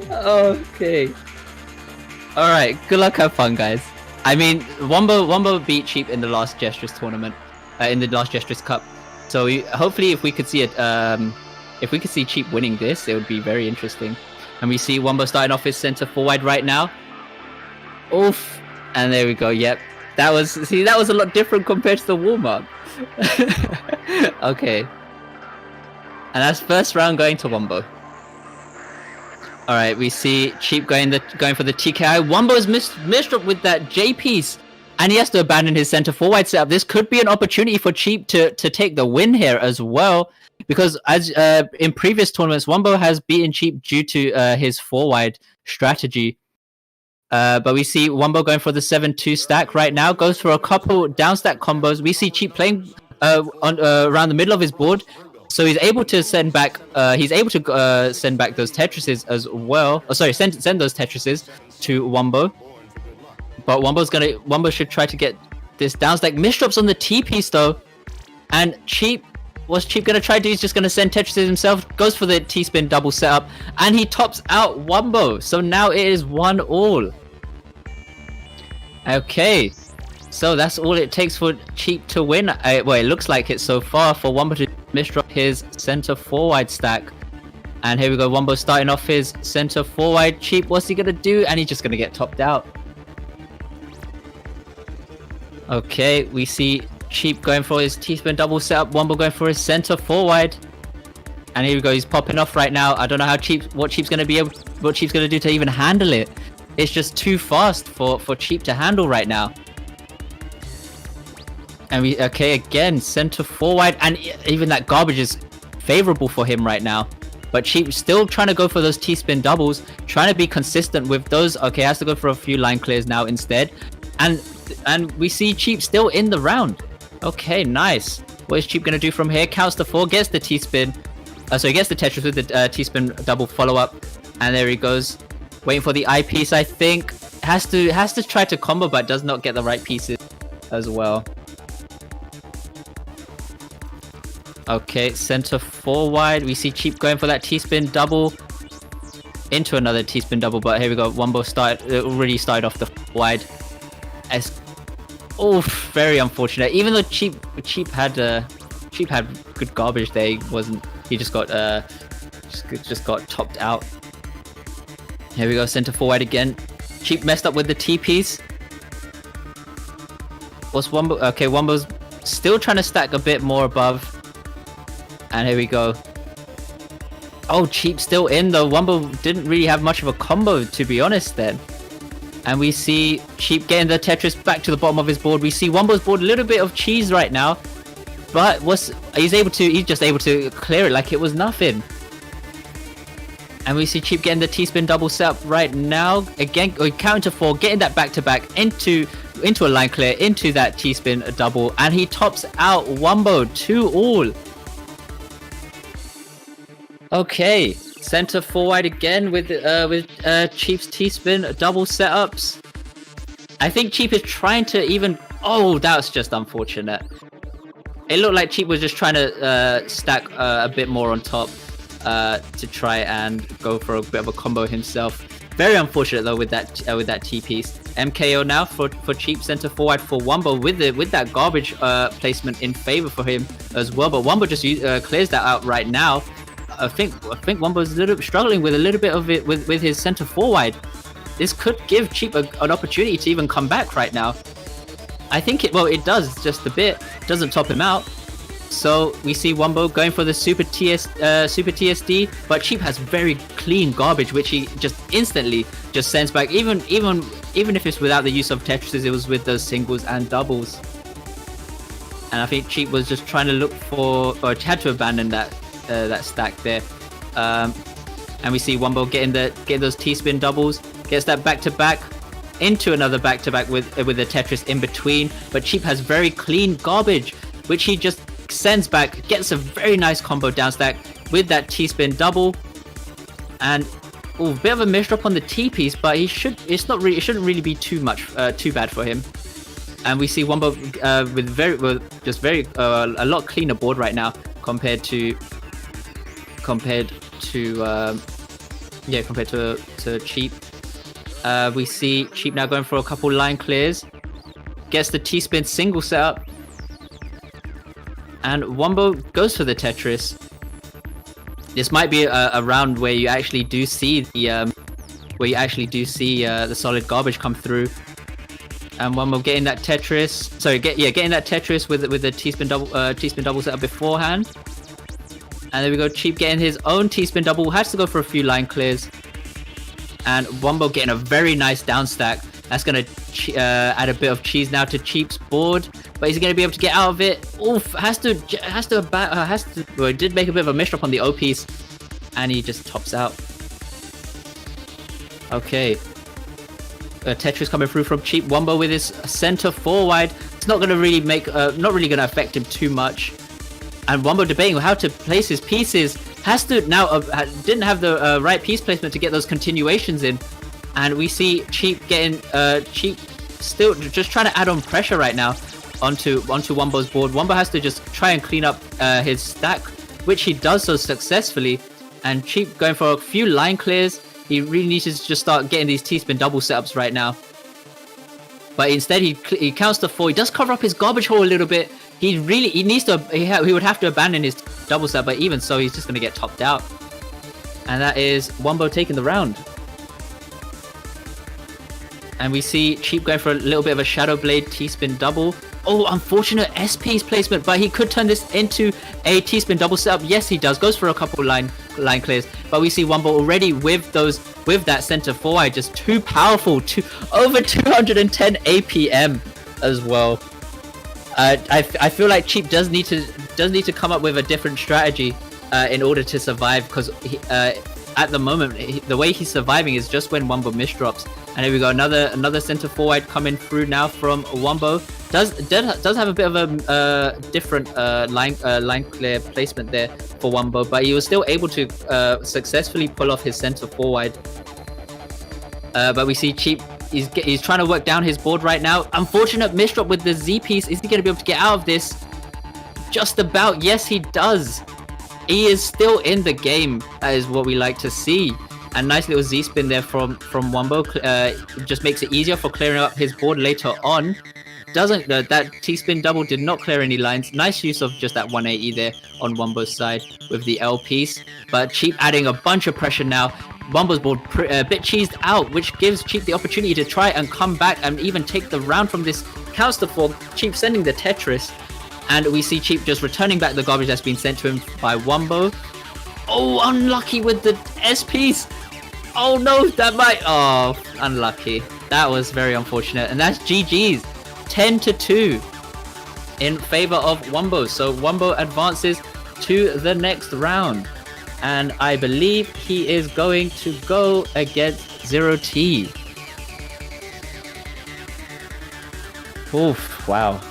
Okay. Alright, good luck, have fun, guys. I mean, Wumbo beat Cheep in the last Jstris tournament, in the last Jstris Cup. So hopefully, if we could see it, if we could see Cheep winning this, it would be very interesting. And we see Wumbo starting off his center forward right now. Oof, and there we go. Yep, that was a lot different compared to the warm up. Okay, and that's first round going to Wumbo. All right, we see Cheep going for the TKI. Wumbo's missed up with that J piece, and he has to abandon his center forward setup. This could be an opportunity for Cheep to take the win here as well, because as in previous tournaments, Wumbo has beaten Cheep due to his forward strategy. But we see Wumbo going for the 7-2 stack right now. Goes for a couple down stack combos. We see Cheep playing around the middle of his board. So he's able to send back. Send back those Tetrises as well. Oh, sorry, send those Tetrises to Wumbo. But Wumbo should try to get this down stack. Misdrops on the T piece though, and what's Cheep gonna try to do? He's just gonna send Tetrises himself. Goes for the T spin double setup, and he tops out Wumbo. So now it is 1-all. Okay. So that's all it takes for Cheep to win. Well, it looks like it so far, for Wumbo to misdrop his center forward stack. And here we go, Wumbo starting off his center forward. Cheep, what's he gonna do? And he's just gonna get topped out. Okay, we see Cheep going for his T-spin double setup. Wumbo going for his center forward. And here we go, he's popping off right now. I don't know what Cheep's gonna do to even handle it. It's just too fast for Cheep to handle right now. And again, center forward, and even that garbage is favorable for him right now. But Cheep still trying to go for those T-spin doubles, trying to be consistent with those. Okay, has to go for a few line clears now instead. And we see Cheep still in the round. Okay, nice. What is Cheep gonna do from here? Counts to 4, gets the T-spin. So he gets the Tetris with the T-spin double follow-up. And there he goes. Waiting for the I piece, I think. Has to try to combo, but does not get the right pieces as well. Okay, center forward. We see Cheep going for that T-spin double into another T-spin double, but here we go. Wumbo already started off the wide. Oh, very unfortunate. Even though Cheep had good garbage there, he just got topped out. Here we go, center forward again. Cheep messed up with the T piece. What's Wumbo? Okay, Wumbo's still trying to stack a bit more above. And here we go. Oh, Cheep still in though. Wumbo didn't really have much of a combo, to be honest then. And we see Cheep getting the Tetris back to the bottom of his board. We see Wumbo's board a little bit of cheese right now. But he's just able to clear it like it was nothing. And we see Cheep getting the T-spin double setup right now. Again, counting to 4, getting that back-to-back into a line clear, into that T-spin double. And he tops out Wumbo 2-all. Okay, center forward again with Cheep's T-spin double setups. I think Cheep is trying to even... Oh, that was just unfortunate. It looked like Cheep was just trying to stack a bit more on top to try and go for a bit of a combo himself. Very unfortunate though with that T piece. MKO now for Cheep, center forward for Wumbo with that garbage placement in favor for him as well. But Wumbo just clears that out right now. I think Wumbo's struggling with a little bit of it with his center forward. This could give Cheep an opportunity to even come back right now. I think it does just a bit. Doesn't top him out. So we see Wumbo going for the Super TSD, but Cheep has very clean garbage, which he just instantly just sends back. Even if it's without the use of Tetrises, it was with those singles and doubles. And I think Cheep was just trying to look for, or had to abandon that stack there. And we see Wumbo getting those T-spin doubles, gets that back-to-back into another back-to-back with the Tetris in between. But Cheep has very clean garbage, which he just sends back, gets a very nice combo down stack with that T-spin double. And a bit of a misdrop on the T piece, but it shouldn't really be too bad for him. And we see Wumbo with a lot cleaner board right now compared to Yeah, compared to Cheep. We see Cheep now going for a couple line clears. Gets the T-spin single setup. And Wumbo goes for the Tetris. This might be a round where you actually do see the the solid garbage come through. And Wumbo getting that Tetris. Sorry, getting that Tetris with the T-spin double setup beforehand. And there we go. Cheep getting his own T-spin double. Has to go for a few line clears. And Wumbo getting a very nice down stack. That's going to add a bit of cheese now to Cheep's board. But he's going to be able to get out of it. Oof. Well, he did make a bit of a misdrop on the O piece. And he just tops out. Okay. Tetris coming through from Cheep. Wumbo with his center 4-wide. It's not going to really not really going to affect him too much. And Wumbo debating how to place his pieces. Has to now didn't have the right piece placement to get those continuations in, and we see Cheep getting Cheep still just trying to add on pressure right now onto Wumbo's board. Wumbo has to just try and clean up his stack, which he does so successfully. And Cheep going for a few line clears. He really needs to just start getting these T-spin double setups right now. But instead he counts to 4. He does cover up his garbage hole a little bit. He would have to abandon his double set, but even so, he's just going to get topped out. And that is Wumbo taking the round. And we see Cheep going for a little bit of a Shadow Blade T-spin double. Oh, unfortunate S-piece placement, but he could turn this into a T-spin double setup. Yes, he does. Goes for a couple line clears, but we see Wumbo already with that center 4-wide, just too powerful, over 210 APM as well. I feel like Cheep does need to come up with a different strategy in order to survive, because at the moment the way he's surviving is just when Wumbo misdrops. And here we go, another center 4-wide coming through now from Wumbo. Does have a bit of a different line clear placement there for Wumbo, but he was still able to successfully pull off his center 4-wide. But we see Cheep. He's trying to work down his board right now. Unfortunate misdrop with the Z piece. Is he going to be able to get out of this? Just about. Yes, he does. He is still in the game. That is what we like to see. And nice little Z spin there from Wumbo. Just makes it easier for clearing up his board later on. That T-spin double did not clear any lines. Nice use of just that 180 there on Wumbo's side with the L piece. But Cheep adding a bunch of pressure now. Wumbo's board a bit cheesed out, which gives Cheep the opportunity to try and come back and even take the round from this counts to 4. Cheep sending the Tetris, and we see Cheep just returning back the garbage that's been sent to him by Wumbo. Oh, unlucky with the S piece. Oh no, that might. Oh, unlucky. That was very unfortunate, and that's GG's. 10-2 in favor of Wumbo. So Wumbo advances to the next round. And I believe he is going to go against 0T. Oof, wow.